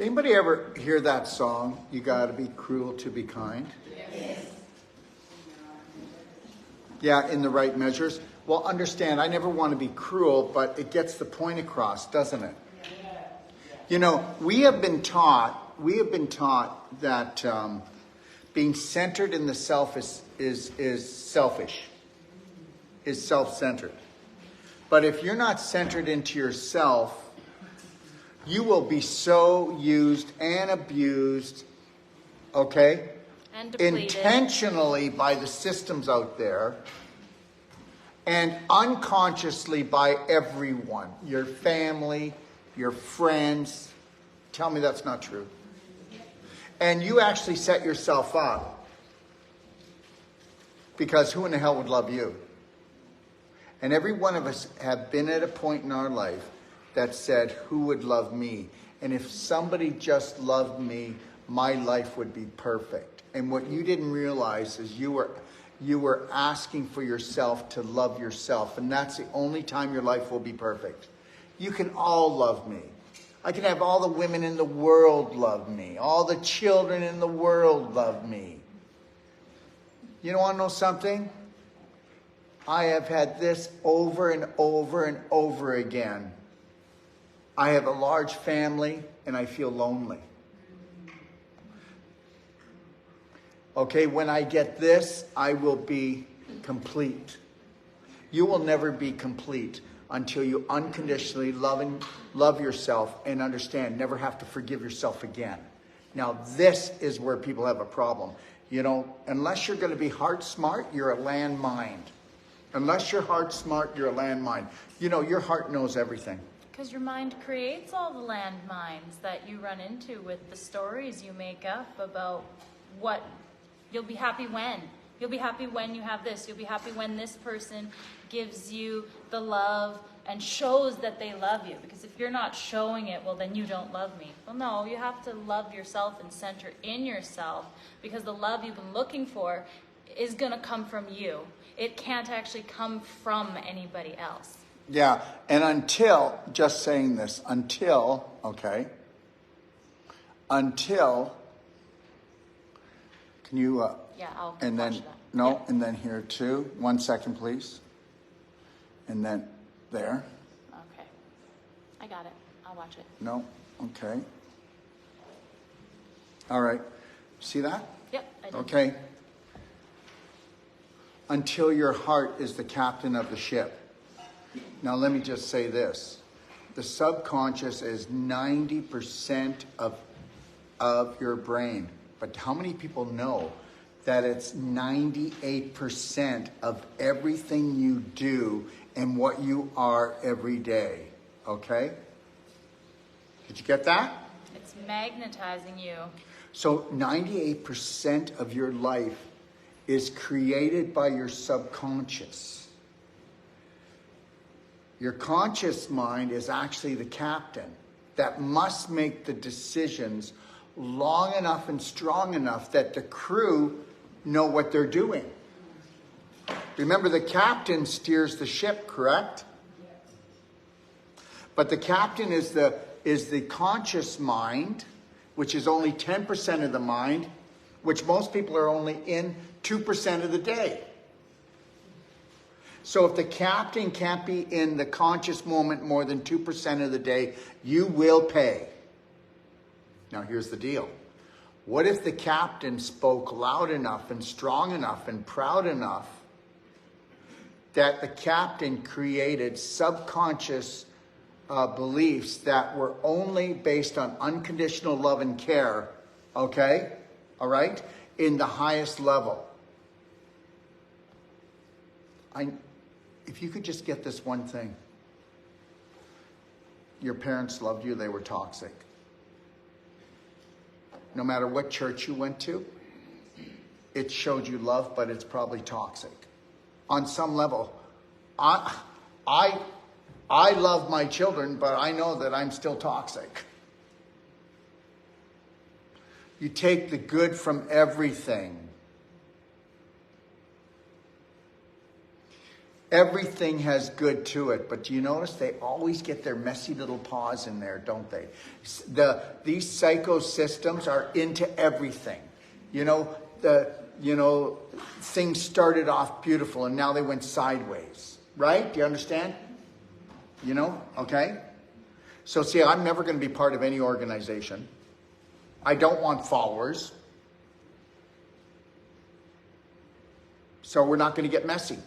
Anybody ever hear that song, You Gotta Be Cruel to Be Kind? Yes. Yeah, in the right measures. Well, understand, I never want to be cruel, but it gets the point across, doesn't it? You know, we have been taught that being centered in the self is selfish, is self-centered. But if you're not centered into yourself, you will be so used and abused, okay? And depleted. Intentionally by the systems out there and unconsciously by everyone. Your family, your friends. Tell me that's not true. And you actually set yourself up. Because who in the hell would love you? And every one of us have been at a point in our life that said, who would love me? And if somebody just loved me, my life would be perfect. And what you didn't realize is you were asking for yourself to love yourself. And that's the only time your life will be perfect. You can all love me. I can have all the women in the world love me. All the children in the world love me. You don't want to know something? I have had this over and over and over again. I have a large family and I feel lonely. Okay, when I get this, I will be complete. You will never be complete until you unconditionally love yourself and understand, never have to forgive yourself again. Now, this is where people have a problem. You know, unless you're going to be heart smart, you're a landmine. Unless you're heart smart, you're a landmine. You know, your heart knows everything. Because your mind creates all the landmines that you run into with the stories you make up about what you'll be happy when. You'll be happy when you have this. You'll be happy when this person gives you the love and shows that they love you. Because if you're not showing it, well, then you don't love me. Well, no, you have to love yourself and center in yourself, because the love you've been looking for is going to come from you. It can't actually come from anybody else. Yeah, and until, just saying this, until, can you, yeah, I'll and then, watch that. no, Yeah. and then here too, 1 second please, and then there. Okay, I got it, I'll watch it. No, okay. All right, see that? Yep, I did. Okay. Until your heart is the captain of the ship. Now, let me just say this. The subconscious is 90% of your brain. But how many people know that it's 98% of everything you do and what you are every day? Okay? Did you get that? It's magnetizing you. So 98% of your life is created by your subconscious. Your conscious mind is actually the captain that must make the decisions long enough and strong enough that the crew know what they're doing. Remember, the captain steers the ship, correct? But the captain is the conscious mind, which is only 10% of the mind, which most people are only in 2% of the day. So if the captain can't be in the conscious moment more than 2% of the day, you will pay. Now here's the deal. What if the captain spoke loud enough and strong enough and proud enough that the captain created subconscious beliefs that were only based on unconditional love and care, okay? All right? In the highest level. If you could just get this one thing. Your parents loved you, they were toxic. No matter what church you went to, it showed you love, but it's probably toxic. On some level, I love my children, but I know that I'm still toxic. You take the good from everything. Everything has good to it, but do you notice they always get their messy little paws in there, don't they? These psycho systems are into everything. Things started off beautiful and now they went sideways, right? Do you understand? Okay? So see, I'm never going to be part of any organization. I don't want followers. So we're not going to get messy.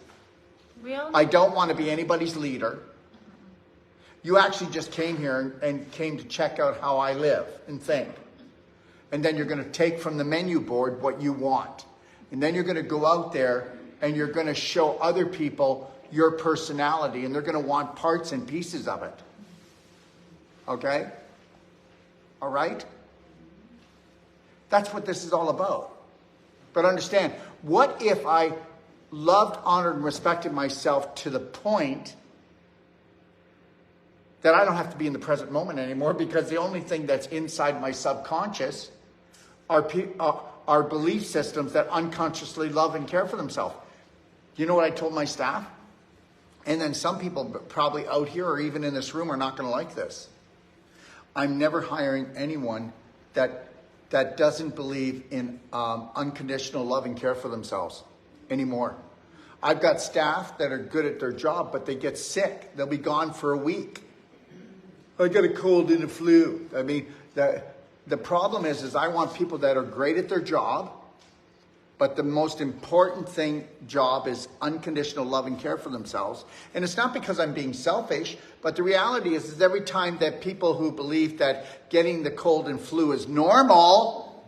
I don't want to be anybody's leader. You actually just came here and came to check out how I live and think. And then you're going to take from the menu board what you want. And then you're going to go out there and you're going to show other people your personality, and they're going to want parts and pieces of it. Okay? All right? That's what this is all about. But understand, what if I loved, honored, and respected myself to the point that I don't have to be in the present moment anymore, because the only thing that's inside my subconscious are belief systems that unconsciously love and care for themselves. You know what I told my staff? And then some people probably out here or even in this room are not going to like this. I'm never hiring anyone that doesn't believe in unconditional love and care for themselves anymore. I've got staff that are good at their job, but they get sick. They'll be gone for a week. I got a cold and a flu. I mean, the problem is I want people that are great at their job, but the most important job is unconditional love and care for themselves. And it's not because I'm being selfish, but the reality is every time that people who believe that getting the cold and flu is normal,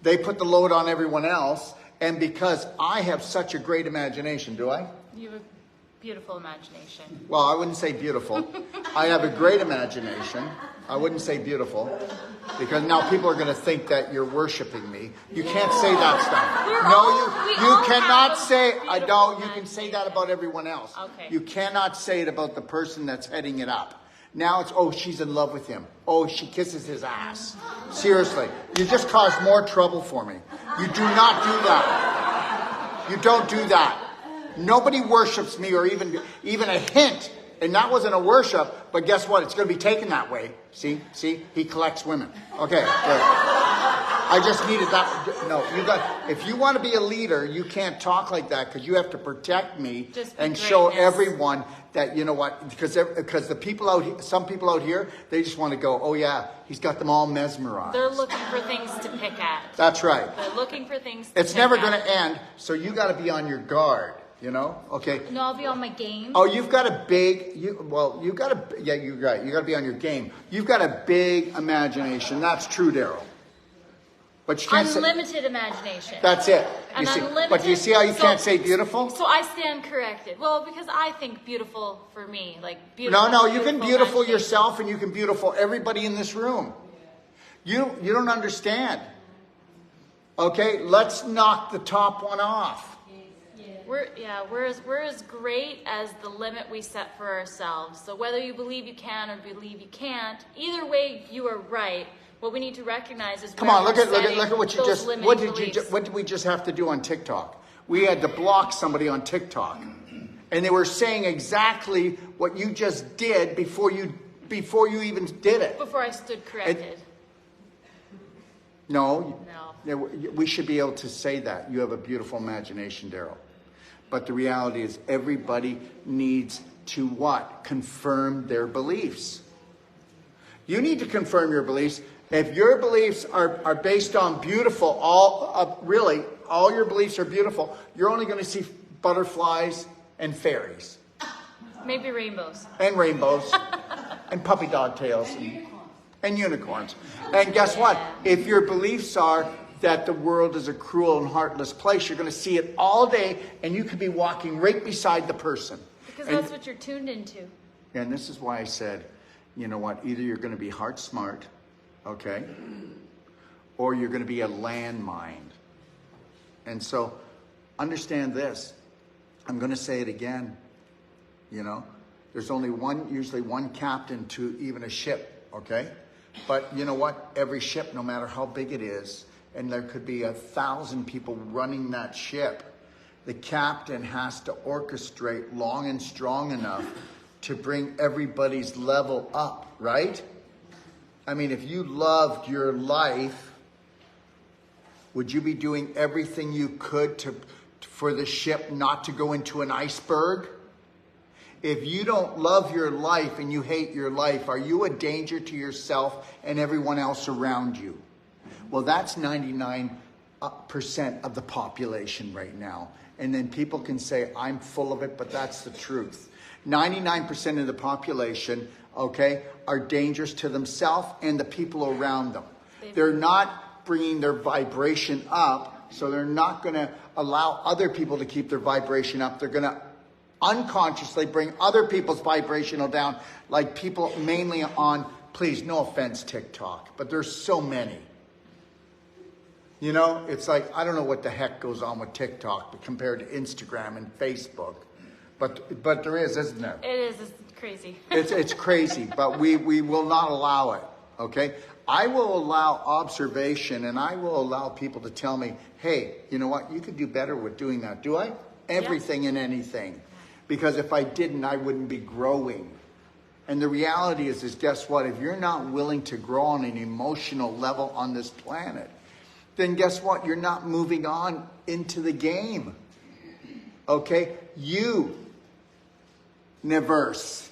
they put the load on everyone else. And because I have such a great imagination, do I? You have a beautiful imagination. Well, I wouldn't say beautiful. I have a great imagination. I wouldn't say beautiful, because now people are going to think that you're worshiping me. You can't say that stuff. You cannot say, I don't, you can say that about everyone else. Okay. You cannot say it about the person that's heading it up. Now it's, oh, she's in love with him. Oh, she kisses his ass. Seriously, you just caused more trouble for me. You do not do that. You don't do that. Nobody worships me, or even a hint. And that wasn't a worship, but guess what? It's going to be taken that way. See, he collects women. Okay, good. I just needed that. No, if you want to be a leader, you can't talk like that, because you have to protect me and show everyone that, you know what, because the people out here, some people out here, they just want to go, oh yeah, he's got them all mesmerized. They're looking for things to pick at. That's right. They're looking for things to pick at. It's never going to end, so you got to be on your guard. Okay. No, I'll be on my game. Oh, you've got a big, you're right. You got to be on your game. You've got a big imagination. That's true, Daryl. But you can't unlimited imagination. That's it. But do you see how you can't say beautiful? So I stand corrected. Well, because I think beautiful for me, like beautiful. No, you can beautiful yourself, and you can beautiful everybody in this room. You don't understand. Okay, let's knock the top one off. We're as great as the limit we set for ourselves. So whether you believe you can or believe you can't, either way you are right. What we need to recognize is come on, look at what you just what did we just have to do on TikTok? We had to block somebody on TikTok, and they were saying exactly what you just did before you even did it. Before I stood corrected. No. We should be able to say that. You have a beautiful imagination, Daryl. But the reality is everybody needs to what? Confirm their beliefs. You need to confirm your beliefs. If your beliefs are based on beautiful, all your beliefs are beautiful, you're only going to see butterflies and fairies. Maybe rainbows. And rainbows. And puppy dog tails. And unicorns. And guess what? If your beliefs are that the world is a cruel and heartless place, you're going to see it all day, and you could be walking right beside the person. Because that's what you're tuned into. And this is why I said, you know what, either you're going to be heart smart, okay, or you're going to be a landmine. And so understand this. I'm going to say it again. There's only usually one captain to even a ship, okay? But you know what? Every ship, no matter how big it is, and there could be 1,000 people running that ship, the captain has to orchestrate long and strong enough to bring everybody's level up, right? I mean, if you loved your life, would you be doing everything you could for the ship not to go into an iceberg? If you don't love your life and you hate your life, are you a danger to yourself and everyone else around you? Well, that's 99% of the population right now. And then people can say, I'm full of it, but that's the truth. 99% of the population, okay, are dangerous to themselves and the people around them. They're not bringing their vibration up, so they're not going to allow other people to keep their vibration up. They're going to unconsciously bring other people's vibrational down, like people mainly on, please, no offense, TikTok, but there's so many. You know, it's like, I don't know what the heck goes on with TikTok compared to Instagram and Facebook, but there is, isn't there? It is. It's crazy. It's crazy, but we will not allow it, okay? I will allow observation, and I will allow people to tell me, hey, you know what? You could do better with doing that. Do I? Everything and anything. Because if I didn't, I wouldn't be growing. And the reality is guess what? If you're not willing to grow on an emotional level on this planet, then guess what? You're not moving on into the game. Okay? Universe.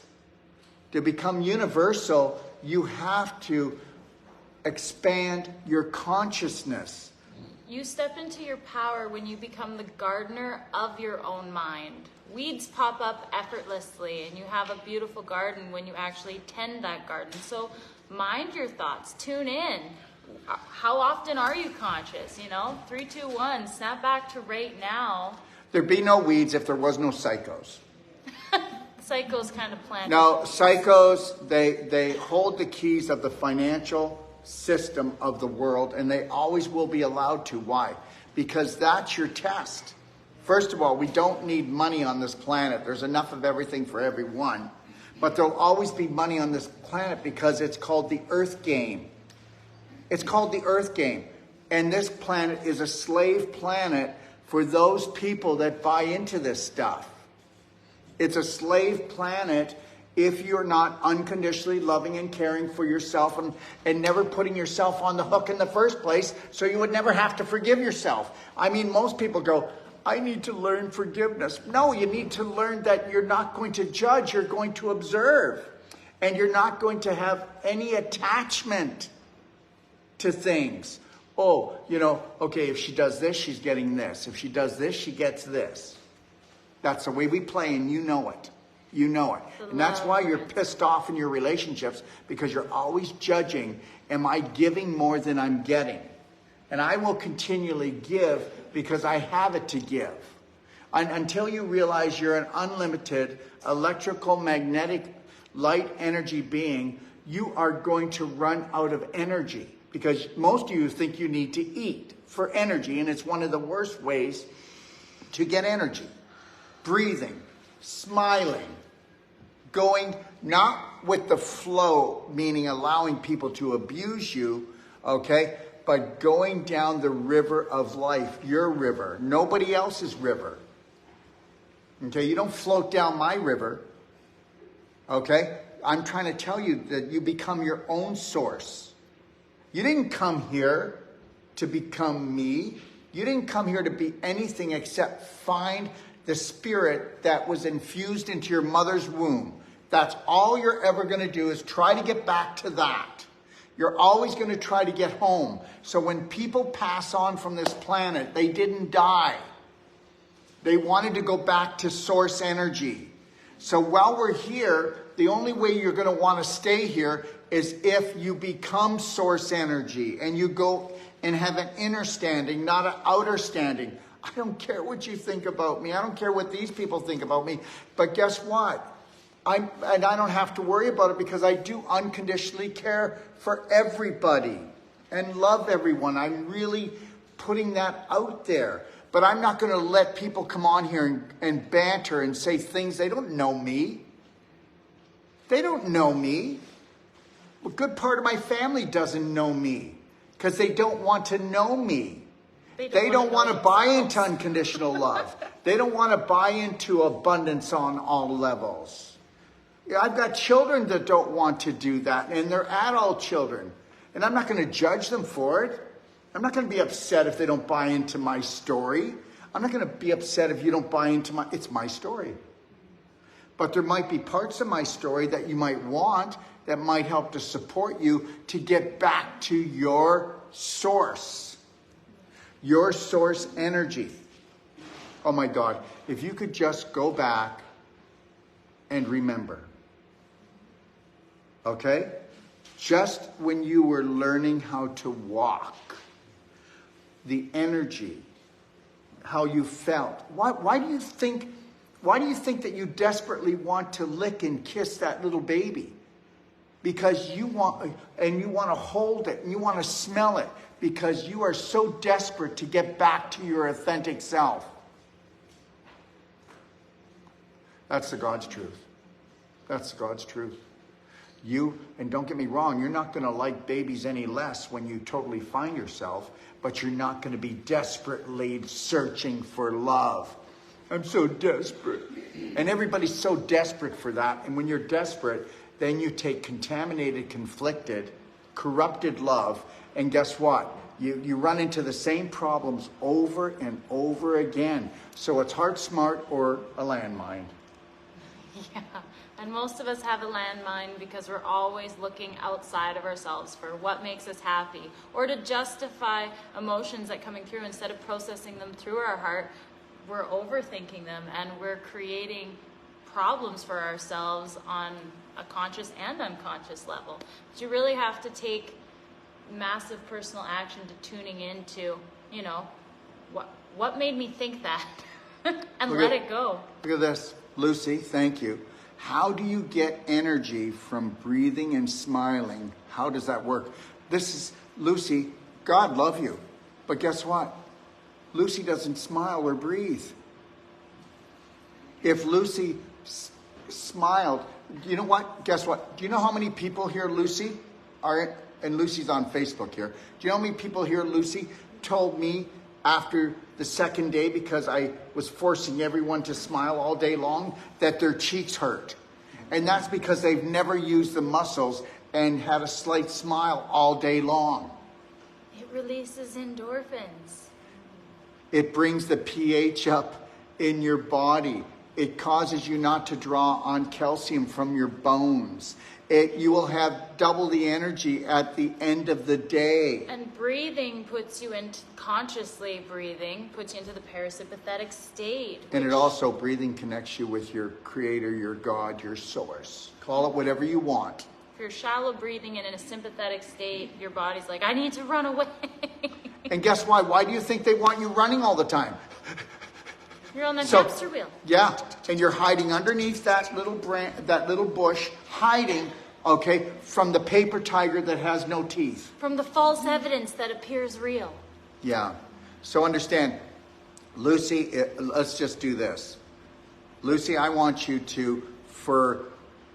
To become universal, you have to expand your consciousness. You step into your power when you become the gardener of your own mind. Weeds pop up effortlessly, and you have a beautiful garden when you actually tend that garden. So mind your thoughts, tune in. How often are you conscious? 3, 2, 1, snap back to right now. There'd be no weeds if there was no psychos. Psychos kind of planted. No, psychos, they hold the keys of the financial system of the world, and they always will be allowed to. Why? Because that's your test. First of all, we don't need money on this planet. There's enough of everything for everyone. But there'll always be money on this planet because it's called the Earth Game. It's called the Earth Game. And this planet is a slave planet for those people that buy into this stuff. It's a slave planet if you're not unconditionally loving and caring for yourself and never putting yourself on the hook in the first place, so you would never have to forgive yourself. I mean, most people go, I need to learn forgiveness. No, you need to learn that you're not going to judge, you're going to observe. And you're not going to have any attachment to things. Oh, okay, if she does this, she's getting this. If she does this, she gets this. That's the way we play, and you know it. You know it. And that's why you're pissed off in your relationships, because you're always judging, am I giving more than I'm getting? And I will continually give because I have it to give. And until you realize you're an unlimited electrical, magnetic, light energy being, you are going to run out of energy, because most of you think you need to eat for energy, and it's one of the worst ways to get energy. Breathing, smiling, going not with the flow, meaning allowing people to abuse you, okay, but going down the river of life, your river, nobody else's river. Okay, you don't float down my river. Okay, I'm trying to tell you that you become your own source. You didn't come here to become me. You didn't come here to be anything except find the spirit that was infused into your mother's womb. That's all you're ever going to do, is try to get back to that. You're always going to try to get home. So when people pass on from this planet, they didn't die. They wanted to go back to source energy. So while we're here, the only way you're going to want to stay here is if you become source energy and you go and have an inner standing, not an outer standing. I don't care what you think about me. I don't care what these people think about me. But guess what? I don't have to worry about it, because I do unconditionally care for everybody and love everyone. I'm really putting that out there. But I'm not going to let people come on here and banter and say things. They don't know me. They don't know me. A good part of my family doesn't know me because they don't want to know me. They don't want to buy into unconditional love. They don't want to buy into abundance on all levels. Yeah, I've got children that don't want to do that, and they're adult children. And I'm not going to judge them for it. I'm not going to be upset if they don't buy into my story. I'm not going to be upset if you don't buy into it's my story. But there might be parts of my story that you might want that might help to support you to get back to your source energy. Oh my God, if you could just go back and remember, okay? Just when you were learning how to walk, the energy, how you felt. Why do you think that you desperately want to lick and kiss that little baby? Because you want to hold it and you want to smell it because you are so desperate to get back to your authentic self. That's the God's truth. That's the God's truth. And don't get me wrong, you're not going to like babies any less when you totally find yourself, but you're not going to be desperately searching for love. I'm so desperate. And everybody's so desperate for that. And when you're desperate, then you take contaminated, conflicted, corrupted love, and guess what? You run into the same problems over and over again. So it's heart smart or a landmine. Yeah, and most of us have a landmine because we're always looking outside of ourselves for what makes us happy, or to justify emotions that coming through instead of processing them through our heart. We're overthinking them and we're creating problems for ourselves on a conscious and unconscious level. But you really have to take massive personal action to tuning into, what made me think that and let it go. Look at this. Lucy, thank you. How do you get energy from breathing and smiling? How does that work? This is, Lucy, God love you. But guess what? Lucy doesn't smile or breathe. If Lucy smiled, you know what? Guess what? Do you know how many people here Lucy are? And Lucy's on Facebook here. Do you know how many people here Lucy told me after the second day, because I was forcing everyone to smile all day long, that their cheeks hurt? And that's because they've never used the muscles and had a slight smile all day long. It releases endorphins. It brings the pH up in your body. It causes you not to draw on calcium from your bones. You will have double the energy at the end of the day. And breathing puts you into, consciously breathing, puts you into the parasympathetic state. And it also, breathing connects you with your creator, your God, your source. Call it whatever you want. If you're shallow breathing and in a sympathetic state, your body's like, I need to run away. And guess why? Why do you think they want you running all the time? You're on the hamster wheel. Yeah, and you're hiding underneath that little bush, hiding, okay, from the paper tiger that has no teeth. From the false evidence that appears real. Yeah. So understand, Lucy, let's just do this. Lucy, I want you to, for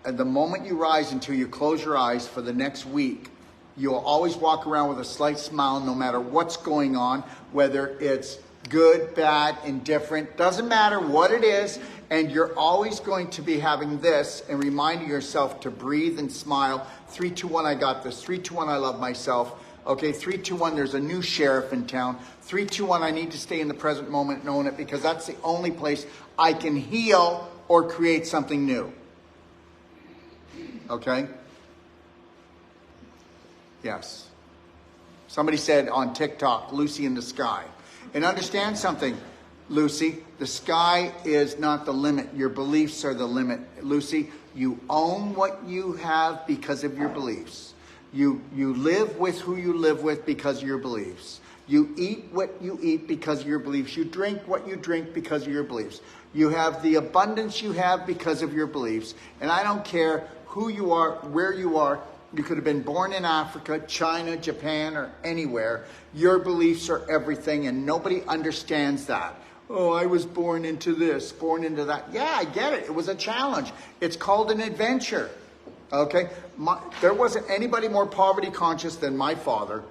the moment you rise until you close your eyes for the next week, you'll always walk around with a slight smile no matter what's going on, whether it's good, bad, indifferent, doesn't matter what it is, and you're always going to be having this and reminding yourself to breathe and smile. 3, 2, 1, I got this. 3, 2, 1, I love myself. Okay, 3, 2, 1, there's a new sheriff in town. 3, 2, 1, I need to stay in the present moment and own it because that's the only place I can heal or create something new. Okay? Yes. Somebody said on TikTok, Lucy in the sky. And understand something, Lucy, the sky is not the limit. Your beliefs are the limit. Lucy, you own what you have because of your beliefs. You live with who you live with because of your beliefs. You eat what you eat because of your beliefs. You drink what you drink because of your beliefs. You have the abundance you have because of your beliefs. And I don't care who you are, where you are. You could have been born in Africa, China, Japan, or anywhere. Your beliefs are everything, and nobody understands that. Oh, I was born into this, born into that. Yeah, I get it. It was a challenge. It's called an adventure. Okay? There wasn't anybody more poverty conscious than my father.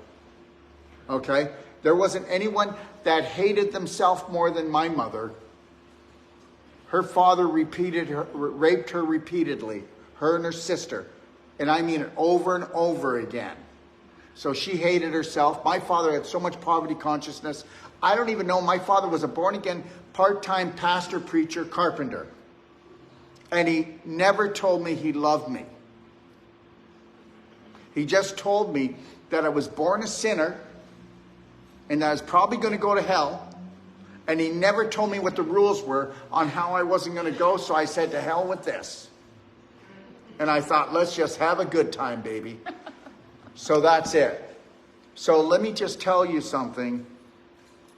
Okay? There wasn't anyone that hated themselves more than my mother. Her father raped her repeatedly, her and her sister. And I mean it over and over again. So she hated herself. My father had so much poverty consciousness. I don't even know. My father was a born-again, part-time pastor, preacher, carpenter. And he never told me he loved me. He just told me that I was born a sinner and that I was probably going to go to hell. And he never told me what the rules were on how I wasn't going to go. So I said, to hell with this. And I thought, let's just have a good time, baby. So that's it. So let me just tell you something.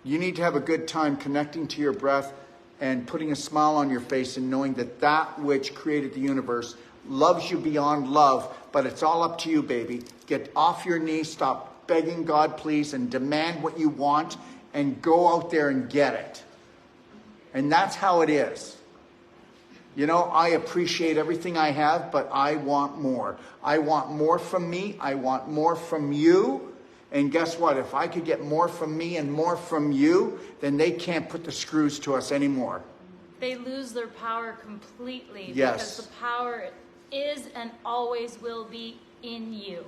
You need to have a good time connecting to your breath and putting a smile on your face and knowing that that which created the universe loves you beyond love. But it's all up to you, baby. Get off your knees, stop begging God, please, and demand what you want and go out there and get it. And that's how it is. You know, I appreciate everything I have, but I want more. I want more from me. I want more from you. And guess what? If I could get more from me and more from you, then they can't put the screws to us anymore. They lose their power completely. Yes. Because the power is and always will be in you.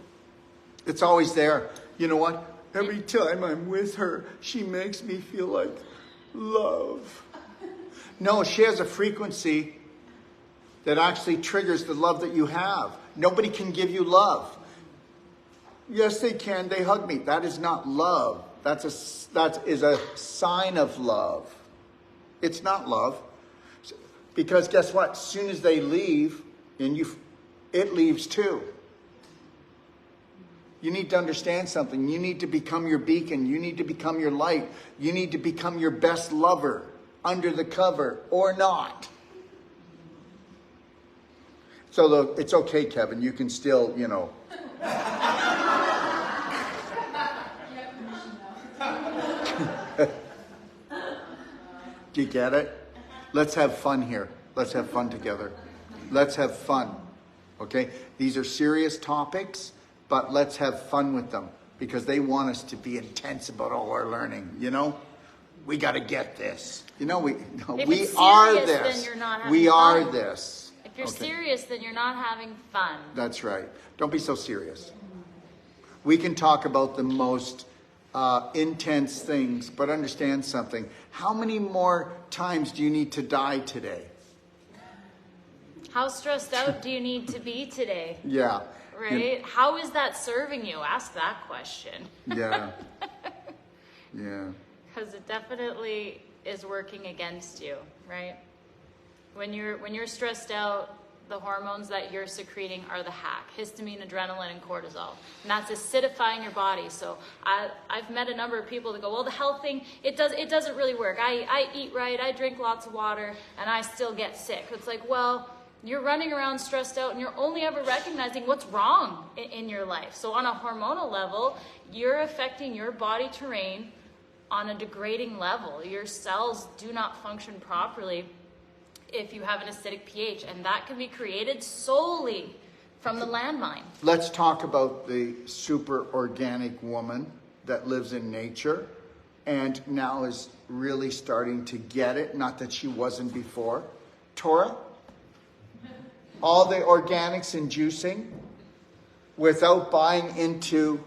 It's always there. You know what? Every time I'm with her, she makes me feel like love. No, she has a frequency that actually triggers the love that you have. Nobody can give you love. Yes, they can. They hug me. That is not love. That is a sign of love. It's not love. Because guess what? As soon as they leave, it leaves too. You need to understand something. You need to become your beacon. You need to become your light. You need to become your best lover, under the cover or not. So it's okay, Kevin. You can still, you know. Do you get it? Let's have fun here. Let's have fun together. Let's have fun. Okay? These are serious topics, but let's have fun with them because they want us to be intense about all our learning. You know? We got to get this. You know, we are this. Then you're not having we fun. Are this. If you're serious, then you're not having fun. That's right. Don't be so serious. We can talk about the most intense things, but understand something. How many more times do you need to die today? How stressed out do you need to be today? Yeah. Right? How is that serving you? Ask that question. Yeah. Yeah. Because it definitely is working against you, right? When you're stressed out, the hormones that you're secreting are the hack: histamine, adrenaline, and cortisol. And that's acidifying your body. So I've met a number of people that go, well, the health thing, it doesn't really work. I eat right, I drink lots of water, and I still get sick. It's like, well, you're running around stressed out and you're only ever recognizing what's wrong in your life. So on a hormonal level, you're affecting your body terrain on a degrading level. Your cells do not function properly if you have an acidic pH, and that can be created solely from the landmine. Let's talk about the super organic woman that lives in nature and now is really starting to get it. Not that she wasn't before. Tora, all the organics and juicing without buying into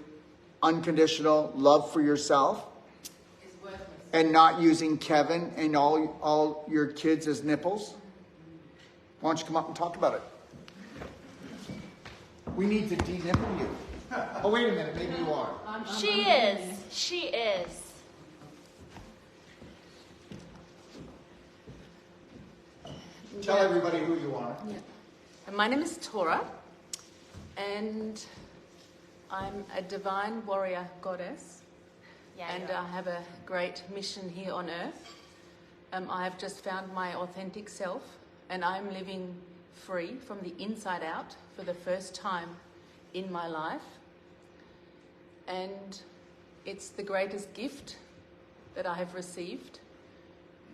unconditional love for yourself and not using Kevin and all your kids as nipples. Why don't you come up and talk about it? We need to de-nipple you. Oh, wait a minute. Maybe you are. She is. She is. Tell everybody who you are. Yeah. And my name is Tora, and I'm a divine warrior goddess, and I have a great mission here on earth. I have just found my authentic self, and I'm living free from the inside out for the first time in my life. And it's the greatest gift that I have received,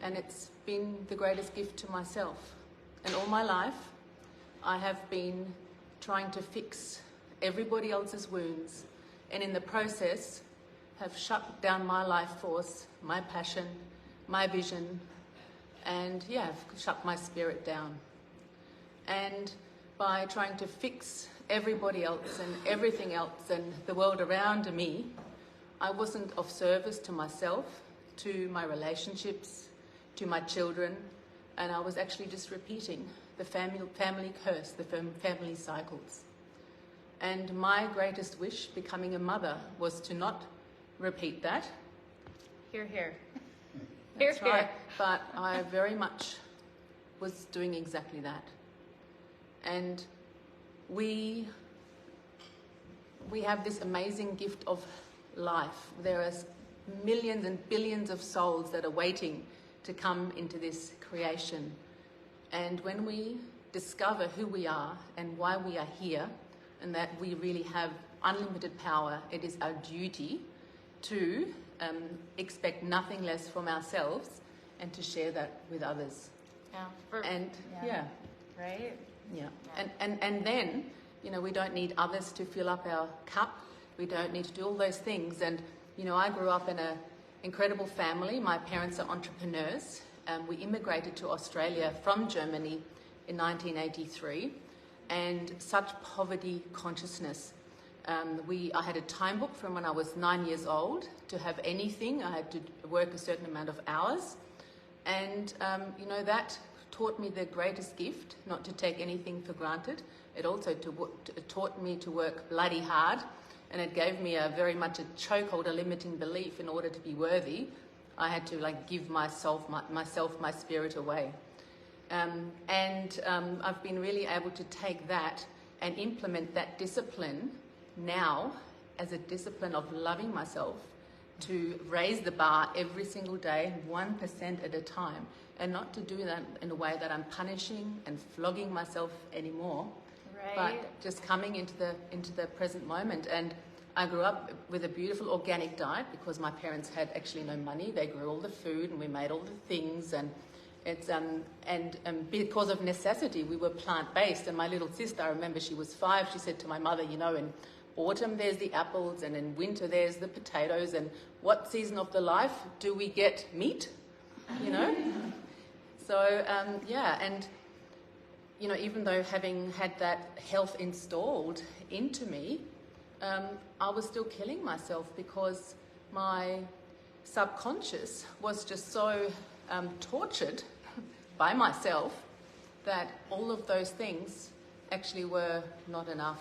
and it's been the greatest gift to myself. And all my life, I have been trying to fix everybody else's wounds, and in the process have shut down my life force, my passion, my vision, and yeah, have shut my spirit down. And by trying to fix everybody else and everything else and the world around me, I wasn't of service to myself, to my relationships, to my children, and I was actually just repeating the family curse, the family cycles. And my greatest wish, becoming a mother, was to not repeat that. Hear, hear. That's right. But I very much was doing exactly that. And we have this amazing gift of life. There are millions and billions of souls that are waiting to come into this creation. And when we discover who we are and why we are here, and that we really have unlimited power, it is our duty to expect nothing less from ourselves and to share that with others. Yeah. Right? Yeah. And then, we don't need others to fill up our cup. We don't need to do all those things. And, I grew up in an incredible family. My parents are entrepreneurs. We immigrated to Australia from Germany in 1983, and such poverty consciousness. I had a time book from when I was 9 years old. To have anything, I had to work a certain amount of hours. And, that taught me the greatest gift, not to take anything for granted. It also taught me to work bloody hard, and it gave me very much a chokehold, a limiting belief. In order to be worthy, I had to give myself, my spirit away. I've been really able to take that and implement that discipline now as a discipline of loving myself, to raise the bar every single day, 1% at a time, and not to do that in a way that I'm punishing and flogging myself anymore, right. But just coming into the present moment. And I grew up with a beautiful organic diet because my parents had actually no money. They grew all the food and we made all the things, and it's and because of necessity we were plant-based. And my little sister, I remember, she was 5, she said to my mother, in autumn there's the apples and in winter there's the potatoes, and what season of the life do we get meat? So and even though having had that health installed into me, I was still killing myself because my subconscious was just so tortured by myself that all of those things actually were not enough.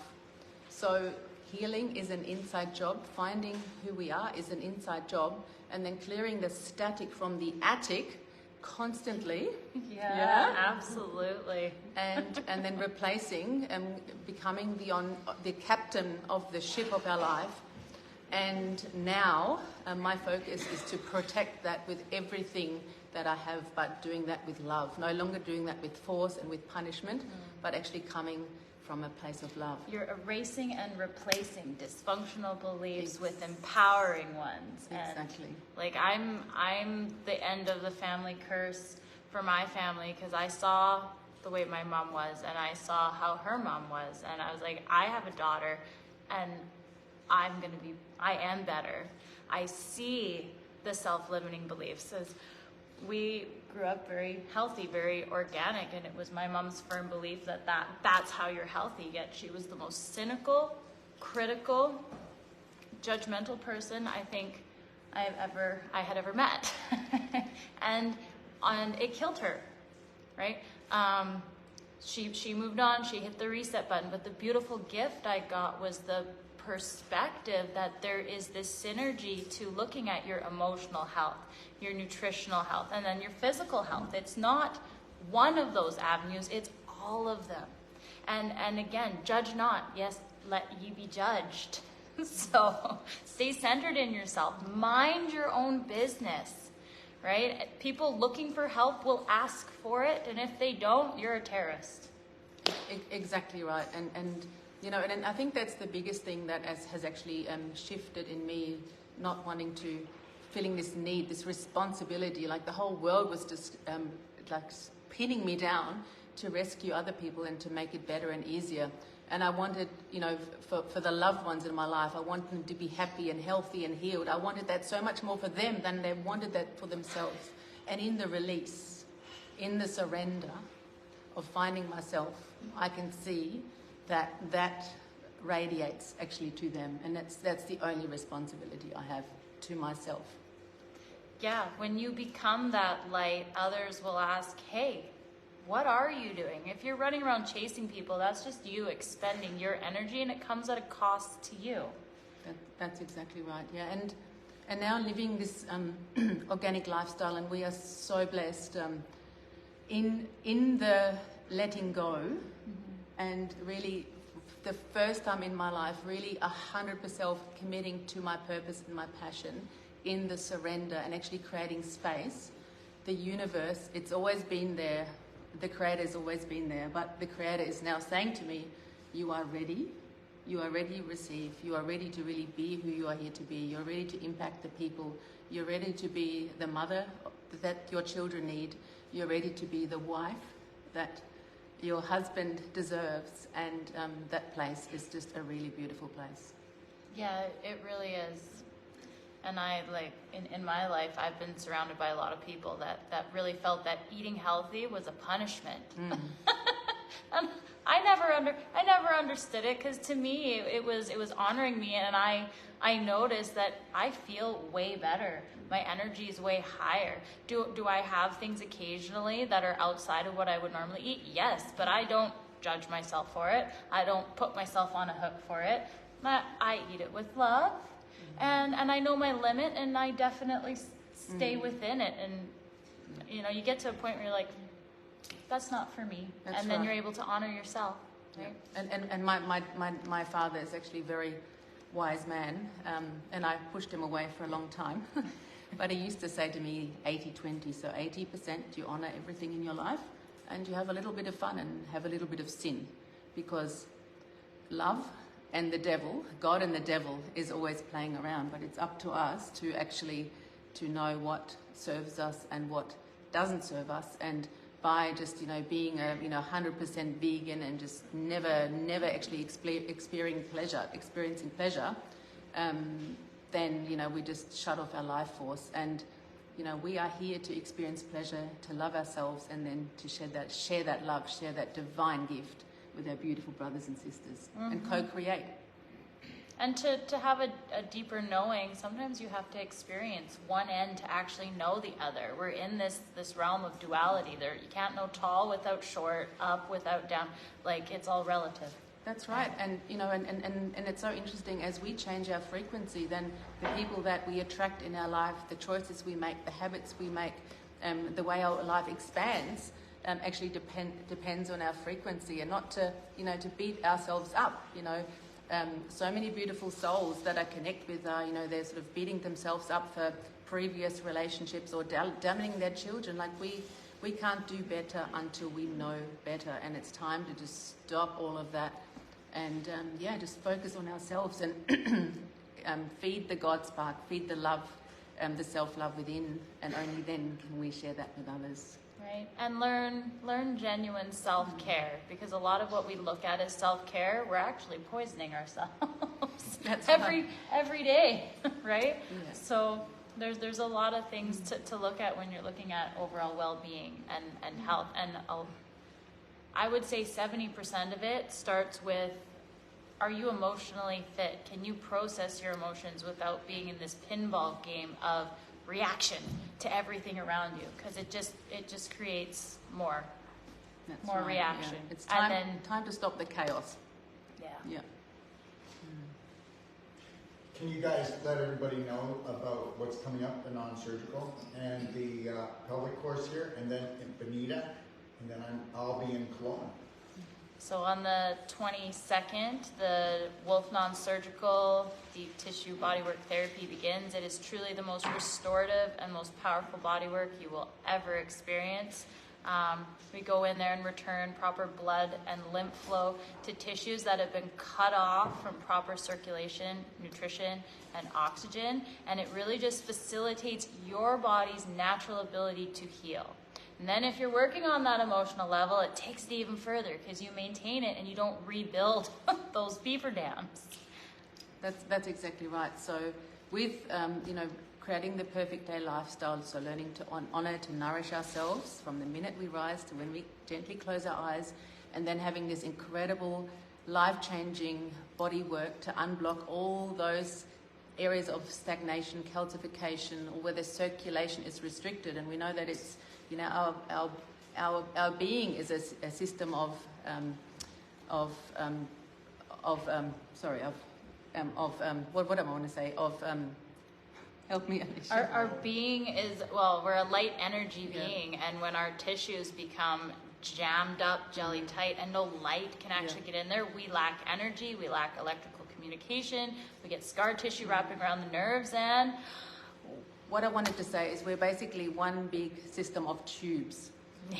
So healing is an inside job. Finding who we are is an inside job. And then clearing the static from the attic constantly. Yeah, absolutely. And then replacing and becoming the captain of the ship of our life. And now my focus is to protect that with everything that I have, but doing that with love. No longer doing that with force and with punishment, but actually coming from a place of love. You're erasing and replacing dysfunctional beliefs with empowering ones. Exactly. And I'm the end of the family curse for my family, because I saw the way my mom was and I saw how her mom was, and I was like, I have a daughter and I am better. I see the self-limiting beliefs. As we grew up very healthy, very organic, and it was my mom's firm belief that's how you're healthy. Yet she was the most cynical, critical, judgmental person I think I had ever met. and it killed her, right? She moved on, she hit the reset button, but the beautiful gift I got was the perspective that there is this synergy to looking at your emotional health, your nutritional health, and then your physical health. It's not one of those avenues, it's all of them. And again, judge not, yes, let ye be judged. So stay centered in yourself, mind your own business, right? People looking for help will ask for it, and if they don't, you're a terrorist. Exactly right. And I think that's the biggest thing that has actually shifted in me, not wanting to, feeling this need, this responsibility, like the whole world was just pinning me down to rescue other people and to make it better and easier. And I wanted, for the loved ones in my life, I wanted them to be happy and healthy and healed. I wanted that so much more for them than they wanted that for themselves. And in the release, in the surrender of finding myself, I can see that radiates actually to them. And that's the only responsibility I have to myself. Yeah, when you become that light, others will ask, hey, what are you doing? If you're running around chasing people, that's just you expending your energy, and it comes at a cost to you. That's exactly right, yeah. And now living this organic lifestyle, and we are so blessed in the letting go, and really the first time in my life, really 100% committing to my purpose and my passion in the surrender and actually creating space. The universe, it's always been there. The Creator has always been there, but the Creator is now saying to me, you are ready to receive, you are ready to really be who you are here to be, you're ready to impact the people, you're ready to be the mother that your children need, you're ready to be the wife that your husband deserves, and that place is just a really beautiful place. Yeah, it really is. And I, in my life, I've been surrounded by a lot of people that really felt that eating healthy was a punishment. And I never understood it, because to me it was honoring me, and I noticed that I feel way better. My energy is way higher. Do I have things occasionally that are outside of what I would normally eat? Yes, but I don't judge myself for it. I don't put myself on a hook for it. I eat it with love. And I know my limit, and I definitely stay within it. And, you get to a point where you're like, that's not for me. That's then you're able to honor yourself, right? Yeah. And my father is actually a very wise man, and I pushed him away for a long time. But he used to say to me, 80-20, so 80% you honor everything in your life, and you have a little bit of fun and have a little bit of sin, because love and the devil, God and the devil, is always playing around, but it's up to us to actually to know what serves us and what doesn't serve us. And by just being a 100% vegan and just never actually experiencing pleasure, then we just shut off our life force. And we are here to experience pleasure, to love ourselves, and then to share that love, share that divine gift with our beautiful brothers and sisters, and co-create. And to have a deeper knowing, sometimes you have to experience one end to actually know the other. We're in this realm of duality. You can't know tall without short, up without down. It's all relative. That's right. And and it's so interesting, as we change our frequency, then the people that we attract in our life, the choices we make, the habits we make, the way our life expands, actually depends on our frequency, and not to beat ourselves up. So many beautiful souls that I connect with are they're sort of beating themselves up for previous relationships or damning their children. We can't do better until we know better, and it's time to just stop all of that and just focus on ourselves and feed the God spark, feed the love, the self-love within, and only then can we share that with others. Right, and learn genuine self-care, because a lot of what we look at as self-care, we're actually poisoning ourselves. That's every day, right? Yeah. So there's a lot of things to look at when you're looking at overall well-being and health. And I would say 70% of it starts with, are you emotionally fit? Can you process your emotions without being in this pinball game of reaction to everything around you? Because it just creates more right, reaction. Yeah. It's time to stop the chaos. Yeah. Can you guys let everybody know about what's coming up, the non-surgical and the pelvic course here, and then in Bonita, and then I'll be in Kelowna. So on the 22nd, the Wolf Non-Surgical Deep Tissue Bodywork Therapy begins. It is truly the most restorative and most powerful bodywork you will ever experience. We go in there and return proper blood and lymph flow to tissues that have been cut off from proper circulation, nutrition, and oxygen. And it really just facilitates your body's natural ability to heal. And then if you're working on that emotional level, it takes it even further because you maintain it and you don't rebuild those beaver dams. That's exactly right. So with, creating the perfect day lifestyle, so learning to honor, to nourish ourselves from the minute we rise to when we gently close our eyes, and then having this incredible life-changing body work to unblock all those areas of stagnation, calcification, or where the circulation is restricted. And we know that it's, our being is a system of what do I want to say? Help me, Alicia. Our being is, we're a light energy being, and when our tissues become jammed up, jelly tight, and no light can actually get in there, we lack energy, we lack electrical communication, we get scar tissue wrapping around the nerves, and what I wanted to say is we're basically one big system of tubes.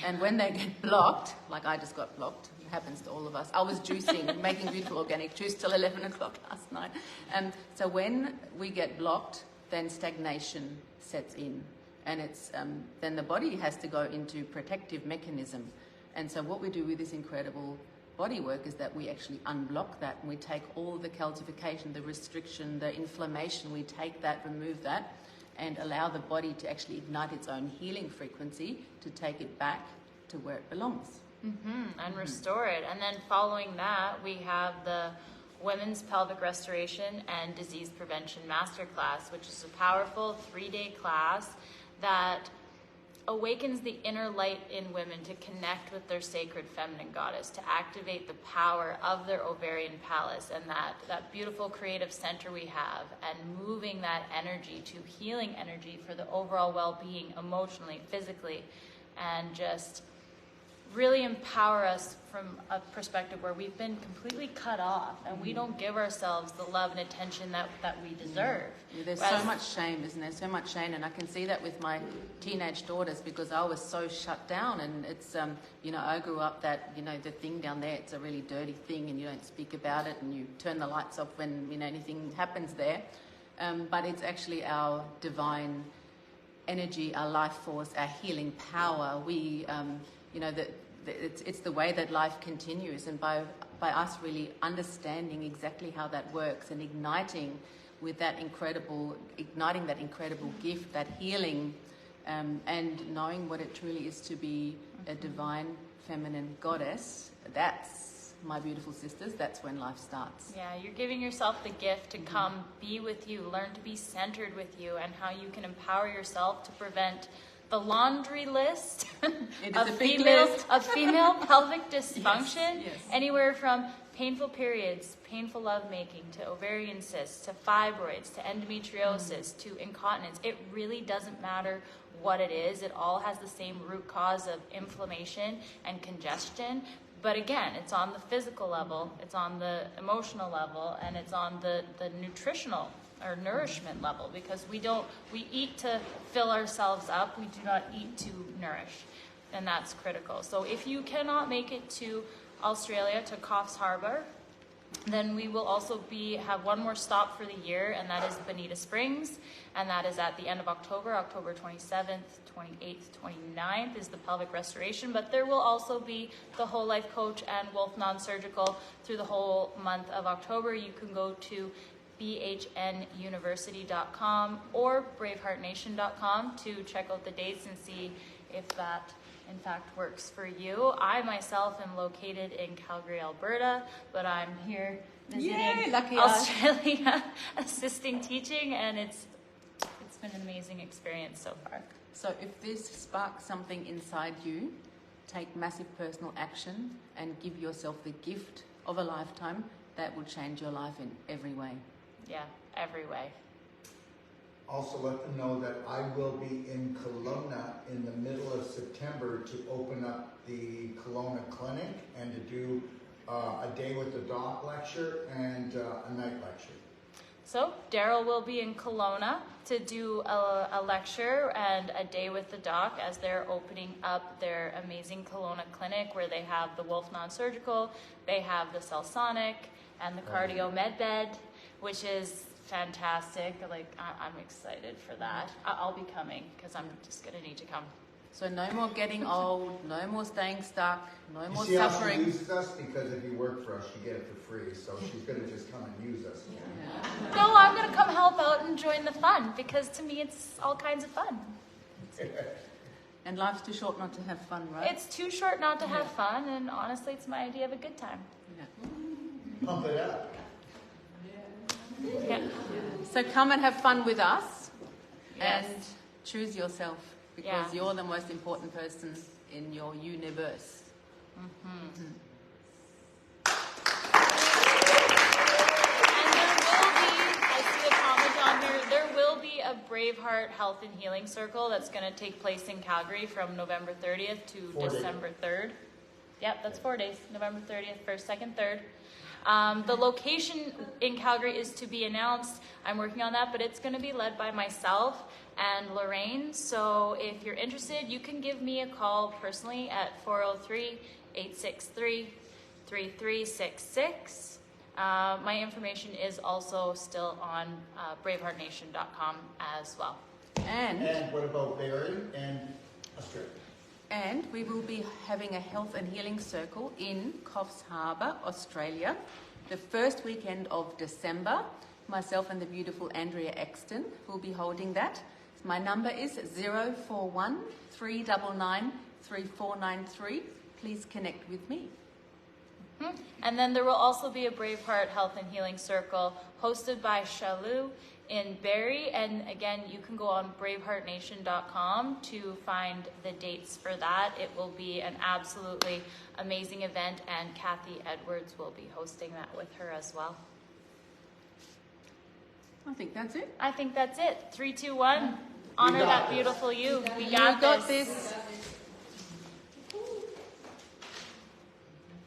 And when they get blocked, like I just got blocked, it happens to all of us. I was juicing, making beautiful organic juice till 11 o'clock last night. So when we get blocked, then stagnation sets in. And it's then the body has to go into protective mechanism. And so what we do with this incredible body work is that we actually unblock that, and we take all the calcification, the restriction, the inflammation, we take that, remove that, and allow the body to actually ignite its own healing frequency to take it back to where it belongs. And restore it. And then following that, we have the Women's Pelvic Restoration and Disease Prevention Masterclass, which is a powerful 3-day class that awakens the inner light in women to connect with their sacred feminine goddess, to activate the power of their ovarian palace and that beautiful creative center we have, and moving that energy to healing energy for the overall well-being emotionally, physically, and just really empower us from a perspective where we've been completely cut off and we don't give ourselves the love and attention that we deserve. Yeah, there's so much shame, isn't there? So much shame, and I can see that with my teenage daughters because I was so shut down. And it's, I grew up that, the thing down there, it's a really dirty thing and you don't speak about it and you turn the lights off when, anything happens there. But it's actually our divine energy, our life force, our healing power. We, it's the way that life continues, and by us really understanding exactly how that works and igniting that incredible gift, that healing, and knowing what it truly is to be a divine feminine goddess, that's, my beautiful sisters, that's when life starts. Yeah, you're giving yourself the gift to come be with you, learn to be centered with you, and how you can empower yourself to prevent the laundry list of female pelvic dysfunction, yes. Anywhere from painful periods, painful lovemaking, to ovarian cysts, to fibroids, to endometriosis, to incontinence. It really doesn't matter what it is. It all has the same root cause of inflammation and congestion. But again, it's on the physical level, it's on the emotional level, and it's on the nutritional or nourishment level, because we eat to fill ourselves up, we do not eat to nourish, and that's critical. So if you cannot make it to Australia, to Coffs Harbour, then we will also have one more stop for the year, and that is Bonita Springs, and that is at the end of October 27th, 28th, 29th is the pelvic restoration, but there will also be the Whole Life Coach and Wolf Non-Surgical through the whole month of October. You can go to bhnuniversity.com or braveheartnation.com to check out the dates and see if that in fact works for you. I myself am located in Calgary, Alberta, but I'm here visiting Australia, assisting teaching, and it's been an amazing experience so far. So if this sparks something inside you, take massive personal action and give yourself the gift of a lifetime that will change your life in every way. Yeah, every way. Also let them know that I will be in Kelowna in the middle of September to open up the Kelowna Clinic and to do a day with the doc lecture and a night lecture. So Daryl will be in Kelowna to do a lecture and a day with the doc as they're opening up their amazing Kelowna Clinic, where they have the Wolf Non-Surgical, they have the Cellsonic, and the Cardio Med Bed, which is fantastic. I'm excited for that. I'll be coming because I'm just going to need to come. So no more getting old, no more staying stuck, no more See how she suffering. uses us? Because if you work for us, you get it for free. So she's going to just come and use us. No, I'm going to come help out and join the fun, because to me it's all kinds of fun. And life's too short not to have fun, right? It's too short not to have fun, and honestly, it's my idea of a good time. Yeah. Pump it up. Yeah. So come and have fun with us Yes. and choose yourself, because you're the most important person in your universe. There will be a BraveHeart Health and Healing Circle that's going to take place in Calgary from November 30th to 4 days. December 3rd. Yep, that's 4 days. November 30th, 1st, 2nd, 3rd. The location in Calgary is to be announced. I'm working on that, but it's going to be led by myself and Lorraine. So if you're interested, you can give me a call personally at 403-863-3366. My information is also still on braveheartnation.com as well. And what about Barrie and Australia? And we will be having a health and healing circle in Coffs Harbour, Australia, the first weekend of December. Myself and the beautiful Andrea Exton will be holding that. My number is 041 399 3493. Please connect with me. And then there will also be a BraveHeart Health and Healing Circle hosted by Shalou in Barrie. And again, you can go on braveheartnation.com to find the dates for that. It will be an absolutely amazing event, and Kathy Edwards will be hosting that with her as well. I think that's it. I think that's it. 3, 2, 1. Honor that beautiful you. We got this.